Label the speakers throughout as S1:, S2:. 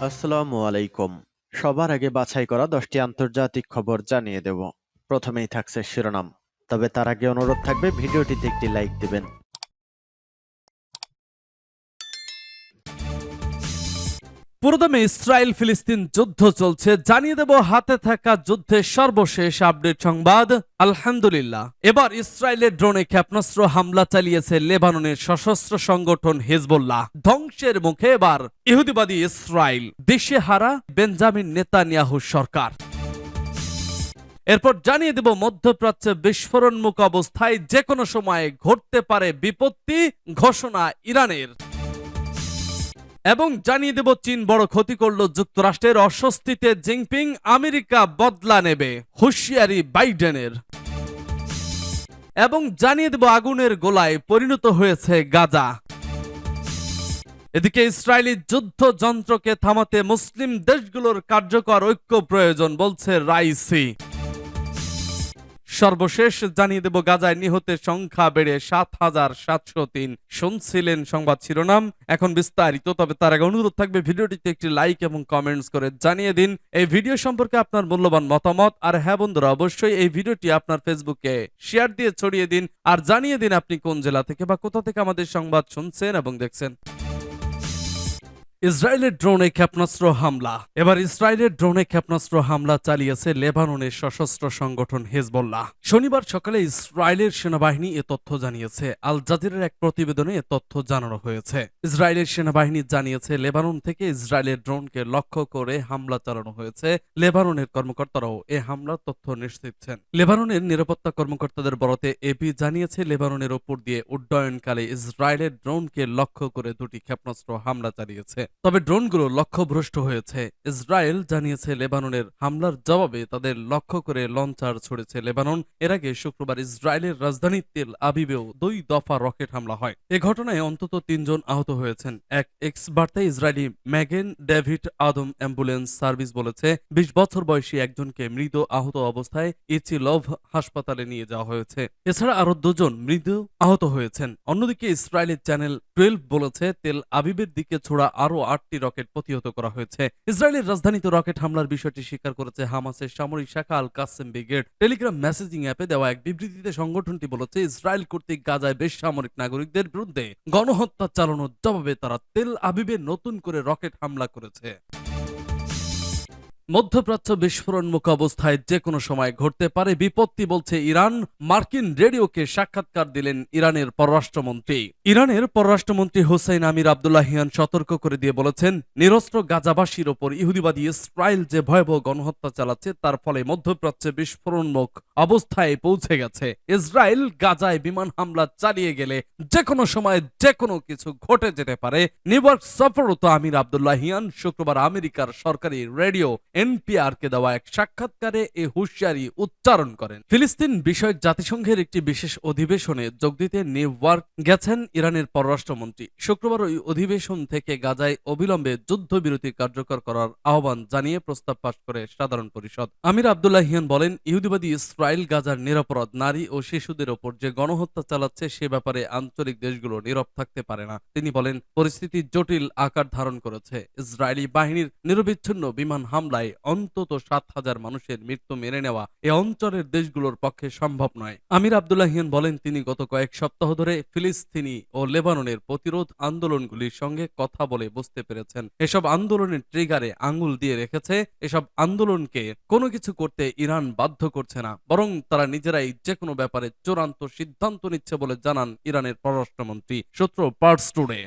S1: আসসালামু আলাইকুম। সবার আগে বাছাই করা 10টি আন্তর্জাতিক খবর জানিয়ে দেব। প্রথমেই থাকছে শিরোনাম। তবে তার আগে অনুরোধ থাকবে ভিডিওটিতে একটি লাইক দিবেন।
S2: পুরোদমে ইসরায়েল ফিলিস্তিন যুদ্ধ চলছে, জানিয়ে দেব হাতে থাকা যুদ্ধের সর্বশেষ আপডেট সংবাদ। আলহামদুলিল্লাহ, এবার ইসরায়েলের ড্রোনে ক্ষেপণাস্ত্র হামলা চালিয়েছে লেবাননের সশস্ত্র সংগঠন হিজবুল্লাহ। ধ্বংসের মুখে এবার ইহুদিবাদী ইসরায়েল, দেশে হারা বেঞ্জামিন নেতানিয়াহু সরকার। এরপর জানিয়ে দেব মধ্যপ্রাচ্যে বিস্ফোরণমুখ অবস্থায় যে কোনো সময় ঘটতে পারে বিপত্তি, ঘোষণা ইরানের। এবং জানিয়ে দেব চীন বড় ক্ষতি করল যুক্তরাষ্ট্রের, অস্বস্তিতে জিনপিং, আমেরিকা বদলা নেবে, হুঁশিয়ারি বাইডেনের। এবং জানিয়ে দেব আগুনের গোলায় পরিণত হয়েছে গাজা। এদিকে ইসরায়েলি যুদ্ধ যন্ত্রকে থামাতে মুসলিম দেশগুলোর কার্যকর ঐক্য প্রয়োজন বলছে রাইসি। সর্বশেষ জানিয়ে দেব গাজায় নিহতের সংখ্যা বেড়ে ৭,৭০৩। শুনছিলেন সংবাদ শিরোনাম, এখন বিস্তারিত। তবে তার আগে অনুরোধ থাকবে ভিডিওটিতে একটি লাইক এবং কমেন্টস করে জানিয়ে দিন এই ভিডিও সম্পর্কে আপনার মূল্যবান মতামত। আর হ্যাঁ বন্ধুরা, অবশ্যই এই ভিডিওটি আপনার ফেসবুকে শেয়ার দিয়ে ছড়িয়ে দিন আর জানিয়ে দিন আপনি কোন জেলা থেকে বা কোথা থেকে আমাদের সংবাদ শুনছেন এবং দেখছেন। ইসরায়েলের ড্রোনে ক্ষেপণাস্ত্র হামলা। এবার ইসরায়েলের ড্রোনে ক্ষেপণাস্ত্র হামলা চালিয়েছে লেবাননের সশস্ত্র সংগঠন হিজবুল্লাহ। শনিবার সকালে ইসরায়েলের সেনাবাহিনী এ তথ্য জানিয়েছে। আল জাজিরার এক প্রতিবেদনে এ তথ্য জানানো হয়েছে। ইসরায়েলের সেনাবাহিনী জানিয়েছে লেবানন থেকে ইসরায়েলের ড্রোনকে লক্ষ্য করে হামলা চালানো হয়েছে। লেবাননের কর্মকর্তারাও এ হামলার তথ্য নিশ্চিতছেন। লেবাননের নিরাপত্তা কর্মকর্তাদের বরাতে এপি জানিয়েছে লেবাননের ওপর দিয়ে উড্ডয়নকালে ইসরায়েলের ড্রোনকে লক্ষ্য করে দুটি ক্ষেপণাস্ত্র হামলা চালিয়েছে। তবে ড্রোনগুলো লক্ষ্যভ্রষ্ট হয়েছে। ইসরায়েল জানিয়েছে লেবাননের হামলার জবাবে তাদের লক্ষ্য করে লঞ্চার ছুড়েছে লেবানন। এর আগে শুক্রবার ইসরায়েলের রাজধানী তেল আবিবেও 2 দফা রকেট হামলা হয়। এ ঘটনায় অন্তত 3 জন আহত হয়েছেন। এক এক্স বার্তায় ইসরায়েলি ম্যাগেন ডেভিড আদম অ্যাম্বুলেন্স সার্ভিস বলেছে 20 বছর বয়সী একজনকে মৃত আহত অবস্থায় ইচিলভ হাসপাতালে নিয়ে যাওয়া হয়েছে। এছাড়া আরো 2 জন মৃত আহত হয়েছেন। অন্যদিকে ইসরায়েলের চ্যানেল 12 বলেছে তেল আবিবের দিকে ছোড়া আরো 8টি রকেট প্রতিহত করা হয়েছে। ইসরায়েলের রাজধানীতে রকেট হামলার বিষয়টি স্বীকার করেছে হামাসের সামরিক শাখা আল কাসেম ব্রিগেড। টেলিগ্রাম মেসেজিং অ্যাপে দেওয়া এক বিবৃতিতে সংগঠনটি বলেছে ইসরায়েল কর্তৃক গাজায় বেসামরিক নাগরিকদের বিরুদ্ধে গণহত্যা চালানোর জবাবে তারা তেল আবিবে নতুন করে রকেট হামলা করেছে। মধ্যপ্রাচ্য বিস্ফোরণমুখ অবস্থায় যে কোনো সময় ঘটতে পারে বিপত্তি বলছে ইরান। মার্কিন রেডিওকে সাক্ষাৎকার দিলেন ইরানের পররাষ্ট্রমন্ত্রী। ইরানের পররাষ্ট্রমন্ত্রী হোসেন আমির আব্দুল্লাহিয়ান সতর্ক করে দিয়ে বলেছেন, নিরস্ত্র গাজাবাসীর ওপর ইহুদিবাদী ইসরায়েল যে ভয়াবহ গণহত্যা চালাচ্ছে তার ফলে মধ্যপ্রাচ্যে বিস্ফোরণমুখ অবস্থায় পৌঁছে গেছে। ইসরায়েল গাজায় বিমান হামলা চালিয়ে গেলে যে কোনো সময় যে কোনো কিছু ঘটে যেতে পারে। নিউ ইয়র্ক সফররত আমির আব্দুল্লাহিয়ান শুক্রবার আমেরিকার সরকারি রেডিও এনপিআরকে দেওয়া এক সাক্ষাৎকারে এ হুঁশিয়ারি উচ্চারণ করেন। ফিলিস্তিন বিষয়ক জাতিসংঘের একটি বিশেষ অধিবেশনে যোগ দিতে নিউ ইয়র্ক গেছেন ইরানের পররাষ্ট্রমন্ত্রী। শুক্রবার ওই অধিবেশন থেকে গাজায় অবিলম্বে যুদ্ধবিরতি কার্যকর করার আহ্বান জানিয়ে প্রস্তাব পাশ করে সাধারণ পরিষদ। আমির আব্দুল্লাহিয়ান বলেন, ইহুদিবাদী ইসরায়েল গাজার নিরপরাধ নারী ও শিশুদের ওপর যে গণহত্যা চালাচ্ছে সে ব্যাপারে আঞ্চলিক দেশগুলো নীরব থাকতে পারে না। তিনি বলেন, পরিস্থিতি জটিল আকার ধারণ করেছে। ইসরায়েলি বাহিনীর নিরবিচ্ছিন্ন বিমান হামলায় অন্তত 7,000 মানুষের মৃত্যু মেনে নেওয়া এ অঞ্চলের দেশগুলোর পক্ষে সম্ভব নয়। আমির আব্দুল্লাহিয়ান বলেন, তিনি গত কয়েক সপ্তাহ ধরে ফিলিস্তিনি ও লেবাননের প্রতিরোধ আন্দোলনগুলির সঙ্গে কথা বলে বুঝতে পেরেছেন এসব আন্দোলনের ট্রিগারে আঙুল দিয়ে রেখেছে। এসব আন্দোলনকে কোনো কিছু করতে ইরান বাধ্য করছে না, বরং তারা নিজেরাই যে কোনো ব্যাপারে চূড়ান্ত সিদ্ধান্ত নিচ্ছে বলে জানান ইরানের পররাষ্ট্রমন্ত্রী। সূত্র পার্টস টুডে।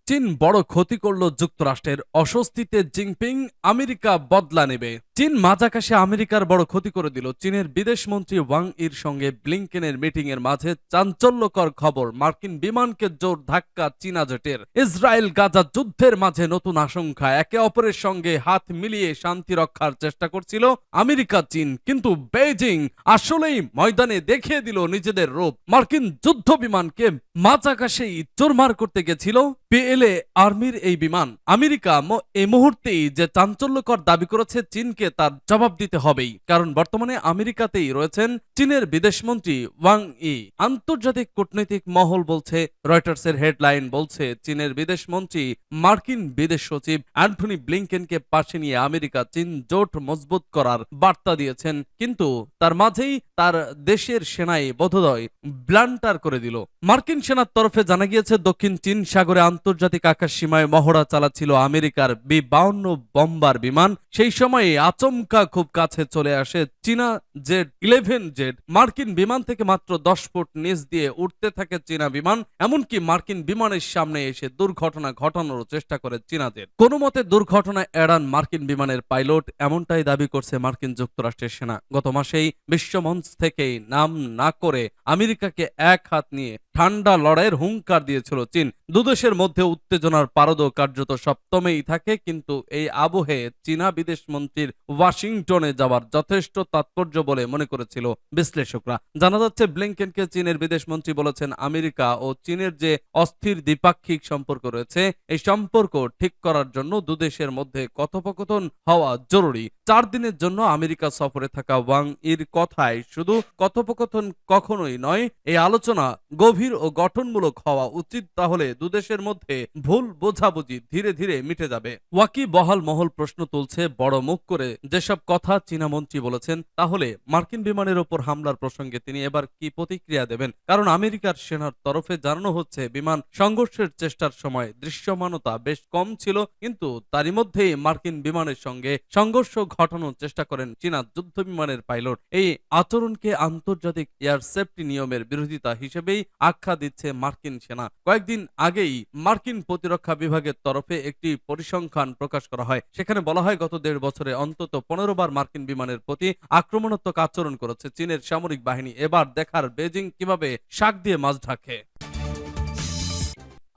S2: চীন বড় ক্ষতি করল যুক্তরাষ্ট্রের, অস্বস্তিতে জিনপিং, আমেরিকা বদলা নেবে। চীন মাঝাকাশে আমেরিকার বড় ক্ষতি করে দিল। চীনের বিদেশমন্ত্রী ওয়াং ইর সঙ্গে ব্লিংকেনের মিটিং এর মাঝে চাঞ্চল্যকর খবর, মার্কিন বিমানকে জোর ধাক্কা চীনা জোটের। ইসরায়েল গাজা যুদ্ধের মাঝে নতুন আশঙ্কা, একে অপরের সঙ্গে হাত মিলিয়ে শান্তি রক্ষার চেষ্টা করছিল আমেরিকা চীন, কিন্তু বেইজিং আসলেই ময়দানে দেখিয়ে দিল নিজেদের রূপ। মার্কিন যুদ্ধ বিমানকে মাঝাকাশেই চোরমার করতে গেছিল পিএলএ আর্মির এই বিমান। আমেরিকা এই মুহূর্তেই যে চাঞ্চল্যকর দাবি করেছে চীনকে চীনকে তার জবাব দিতে হবেই, কারণ বর্তমানে আমেরিকাতেই রয়েছেন চীনের বিদেশমন্ত্রী ওয়াং ই। আন্তর্জাতিক কূটনৈতিক মহল বলছে, রয়টার্সের হেডলাইন বলছে, চীনের বিদেশমন্ত্রী মার্কিন বিদেশ সচিব অ্যান্টনি ব্লিংকেনকে পাশে নিয়ে আমেরিকা চীন জোট মজবুত করার বার্তা দিয়েছেন, কিন্তু তার মাঝেই তার দেশের সেনাই বোধোদয় ব্লান্টার করে দিল। মার্কিন সেনার তরফে জানা গিয়েছে, দক্ষিণ চীন সাগরে আন্তর্জাতিক আকাশ সীমায় মহড়া চালাচ্ছিল আমেরিকার বি-52 বম্বার বিমান। সেই সময়ে আচমকা খুব কাছে চলে আসে চীনা জেড 11 জেড। মার্কিন বিমান থেকে মাত্র 10 ফুট নিচ দিয়ে উঠতে থাকে চীনা বিমান। এমনকি মার্কিন বিমানের সামনে এসে দুর্ঘটনা ঘটানোর চেষ্টা করে চীনা জেড। কোনো মতে দুর্ঘটনা এড়ান মার্কিন বিমানের পাইলট, এমনটাই দাবি করছে মার্কিন যুক্তরাষ্ট্রের সেনা। গত মাসেই বিশ্বমঞ্চ থেকেই নাম না করে আমেরিকাকে এক হাত নিয়ে ঠান্ডা লড়াইয়ের হুঙ্কার দিয়েছিল চীন। দুদেশের মধ্যে উত্তেজনার পারদ কার্যত সপ্তমেই থাকে, কিন্তু এই আবহে চীনা বিদেশ মন্ত্রীর ওয়াশিংটনে যাওয়ার যথেষ্ট তাৎপর্য বলে মনে করেছিল বিশ্লেষকরা। জানা যাচ্ছে, ব্লিংকেনকে চীনের বিদেশমন্ত্রী বলেছেন, আমেরিকা ও চীনের যে অস্থির দ্বিপাক্ষিক সম্পর্ক রয়েছে, এই সম্পর্ক ঠিক করার জন্য দুদেশের মধ্যে কথোপকথন হওয়া জরুরি। 4 দিনের জন্য আমেরিকা সফরে থাকা ওয়াং ইর কথায় শুধু কথোপকথন কখনোই নয়, এই আলোচনা গভীর ও গঠনমূলক হওয়া উচিত, তাহলে দুদেশের মধ্যে ভুল বোঝাবুঝি ধীরে ধীরে মিটে যাবে। ওয়াকি বহাল মহল প্রশ্ন তুলছে, বড় মুখ করে যেসব কথা চীনা মন্ত্রী বলেছেন, তাহলে মার্কিন বিমানের ওপর হামলার প্রসঙ্গে তিনি এবার কি প্রতিক্রিয়া দেবেন? কারণ আমেরিকার সেনার তরফে জানানো হচ্ছে, বিমান সংঘর্ষের চেষ্টার সময় দৃশ্যমানতা বেশ কম ছিল, কিন্তু তারই মধ্যেই মার্কিন বিমানের সঙ্গে সংঘর্ষ ঘটানোর চেষ্টা করেন চীনা যুদ্ধ বিমানের পাইলট। এই আচরণকে আন্তর্জাতিক এয়ার সেফটি নিয়মের বিরোধিতা হিসেবেই আখ্যা দিচ্ছে মার্কিন সেনা। কয়েকদিন আগেই মার্কিন প্রতিরক্ষা বিভাগের তরফে একটি পরিসংখ্যান প্রকাশ করা হয়। সেখানে বলা হয়, গত 1.5 বছরে অন্তত 15 বার মার্কিন বিমানের প্রতি আক্রমণাত্মক আচরণ করেছে চীনের সামরিক বাহিনী। এবার দেখার বেজিং কিভাবে শাক দিয়ে মাছ ঢাকে।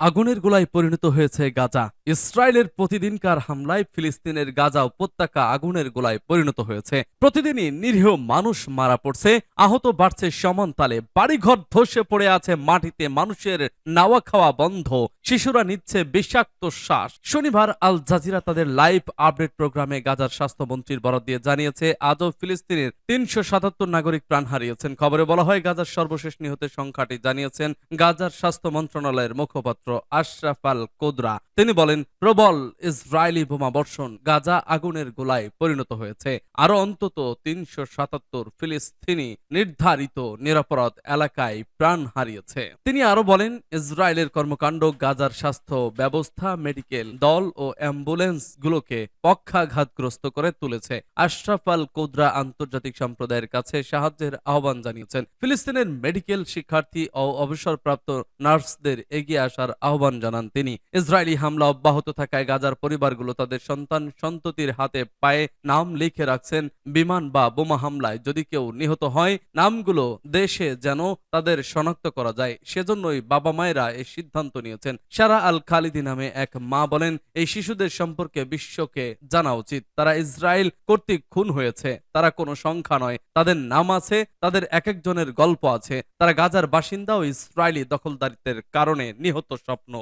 S2: আগুনের গোলায় পরিণত হয়েছে গাজা। ইসরায়েলের প্রতিদিনকার হামলায় ফিলিস্তিনের গাজা উপত্যকা আগুনের গোলায় পরিণত হয়েছে। প্রতিদিনই নিরীহ মানুষ মারা পড়ছে, আহত বাড়ছে সমান তালে। বাড়িঘর ধসে পড়ে আছে মাটিতে, মানুষের নাওয়া খাওয়া বন্ধ, শিশুরা নিচ্ছে বিষাক্ত শ্বাস। শনিবার আল জাজিরা তাদের লাইভ আপডেট প্রোগ্রামে গাজার স্বাস্থ্যমন্ত্রীর বরাত দিয়ে জানিয়েছে, আজও ফিলিস্তিনের 377 নাগরিক প্রাণ হারিয়েছেন। খবরে বলা হয়, গাজার সর্বশেষ নিহতের সংখ্যাটি জানিয়েছেন গাজার স্বাস্থ্য মন্ত্রণালয়ের মুখপাত্র আশরাফ আল কোদরা। তিনি বলেন, প্রবল ইসরায়েলি বোমা বর্ষণ গাজা আগুনের গোলায় পরিণত হয়েছে। আরো অন্তত 377 ফিলিস্তিনি নির্ধারিত নিরাপরাধ এলাকায় প্রাণ হারিয়েছে। তিনি আরো বলেন, ইসরায়েলের কর্মকাণ্ড গাজার স্বাস্থ্য ব্যবস্থা, মেডিকেল দল ও অ্যাম্বুলেন্স গুলোকে পক্ষাঘাতগ্রস্ত করে তুলেছে। আশরাফ আল কোদরা আন্তর্জাতিক সম্প্রদায়ের কাছে সাহায্যের আহ্বান জানিয়েছেন। ফিলিস্তিনের মেডিকেল শিক্ষার্থী ও অবসরপ্রাপ্ত নার্সদের এগিয়ে আসার আহ্বান জানান তিনি। ইসরায়েলি হামলা অব্যাহত থাকায় গাজার পরিবারগুলো তাদের সন্তান সন্ততির হাতে পায়ে নাম লিখে রাখছেন। বিমান বা বোমা হামলায় যদি কেউ নিহত হয়, নামগুলো দেশে যেন তাদের শনাক্ত করা যায়, সেজন্যই বাবা মায়েরা এই সিদ্ধান্ত নিয়েছেন। সারা আল খালিদি নামে এক মা বলেন, এই শিশুদের সম্পর্কে বিশ্বকে জানা উচিত। তারা ইসরায়েল কর্তৃক খুন হয়েছে। তারা কোনো সংখ্যা নয়, তাদের নাম আছে, তাদের এক একজনের গল্প আছে। তারা গাজার বাসিন্দা ও ইসরায়েলি দখলদারিত্বের কারণে নিহত স্বপ্ন।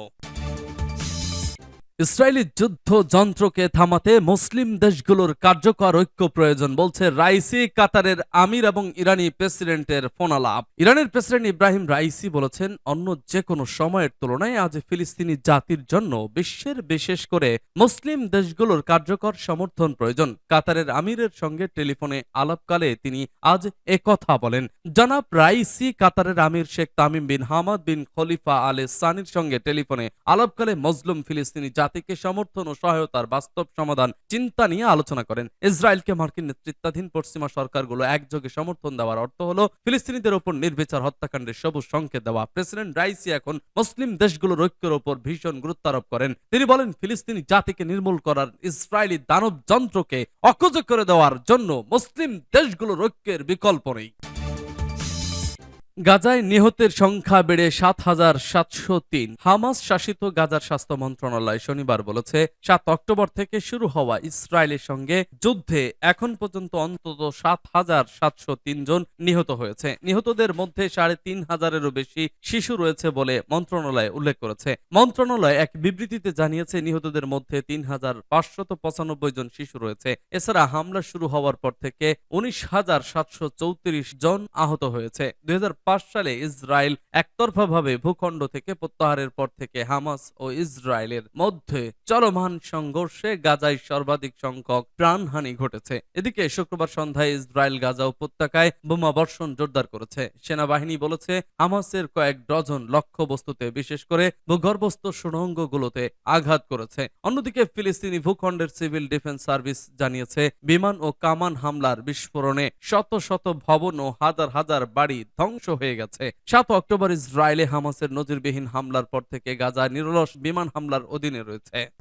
S2: ইসরায়েলি যুদ্ধ যন্ত্রকে থামাতে মুসলিম দেশগুলোর কার্যকর ঐক্য প্রয়োজন বলছে রাইসি। কাতারের আমির এবং ইরানি প্রেসিডেন্টের ফোনালাপ। ইরানের প্রেসিডেন্ট ইব্রাহিম রাইসি বলেছেন, অন্য যে কোনো সময়ের তুলনায় আজ ফিলিস্তিনি জাতির জন্য বিশ্বের, বিশেষ করে মুসলিম দেশগুলোর কার্যকর সমর্থন প্রয়োজন। কাতারের আমিরের সঙ্গে টেলিফোনে আলাপকালে তিনি আজ একথা বলেন। জনাব রাইসি কাতারের আমির Sheikh Tamim bin Hamad bin Khalifa Al সানির সঙ্গে টেলিফোনে আলাপকালে মজলুম ফিলিস্তিনি জাতিকে সমর্থন ও সহায়তার বাস্তব সমাধান চিন্তা নিয়ে আলোচনা করেন। ইসরায়েলকে মার্কিন নেতৃত্বাধীন পশ্চিমা সরকারগুলো একযোগে সমর্থন দেওয়ার অর্থ হলো ফিলিস্তিনিদের ওপর নির্বিচার হত্যাকাণ্ডের সবুজ সংকেত দেওয়া। প্রেসিডেন্ট রাইসি এখন মুসলিম দেশগুলোর ঐক্যের ওপর ভীষণ গুরুত্ব আরোপ করেন। তিনি বলেন, ফিলিস্তিনি জাতিকে নির্মূল করার ইসরায়েলি দানব যন্ত্রকে অকেজো করে দেওয়ার জন্য মুসলিম দেশগুলোর ঐক্যের বিকল্প নেই। গাজায় নিহতের সংখ্যা বেড়ে ৭,৭০৩। হামাস শাসিত গাজার স্বাস্থ্য মন্ত্রণালয় শনিবার বলেছে ৭ অক্টোবর থেকে শুরু হওয়া ইসরায়েলের সঙ্গে যুদ্ধে এখন পর্যন্ত অন্তত ৭,৭০৩ জন নিহত হয়েছে। নিহতদের মধ্যে ৩,৫০০-এরও বেশি শিশু রয়েছে বলে মন্ত্রণালয় উল্লেখ করেছে। মন্ত্রণালয় এক বিবৃতিতে জানিয়েছে নিহতদের মধ্যে ৩,৫৯৫ জন শিশু রয়েছে। এছাড়া হামলা শুরু হওয়ার পর থেকে ১৯,৭৩৪ জন আহত হয়েছে। ২০০৫ সালে ইসরায়েল একতরফাভাবে ভূখণ্ড থেকে প্রত্যাহারের পর থেকে হামাস ও ইসরায়েলের মধ্যে চলমান সংঘর্ষে গাজায় সর্বাধিক সংখ্যক প্রাণহানি ঘটেছে। এদিকে শুক্রবার সন্ধ্যায় ইসরায়েল গাজা উপত্যকায় বোমা বর্ষণ জোরদার করেছে। সেনাবাহিনী বলেছে হামাসের কয়েক ডজন লক্ষ্যবস্তুতে বিশেষ করে ভূগর্ভস্থ সুড়ঙ্গগুলোতে আঘাত করেছে। অন্যদিকে ফিলিস্তিনি ভূখণ্ডের সিভিল ডিফেন্স সার্ভিস জানিয়েছে বিমান ও কামান হামলার বিস্ফোরণে শত শত ভবন ও হাজার হাজার বাড়ি ধ্বংস হয়ে গেছে। ৭ অক্টোবর ইসরায়েলে হামাসের নজিরবিহীন হামলার পর থেকে গাজা নিরলস বিমান হামলার অধীনে রয়েছে।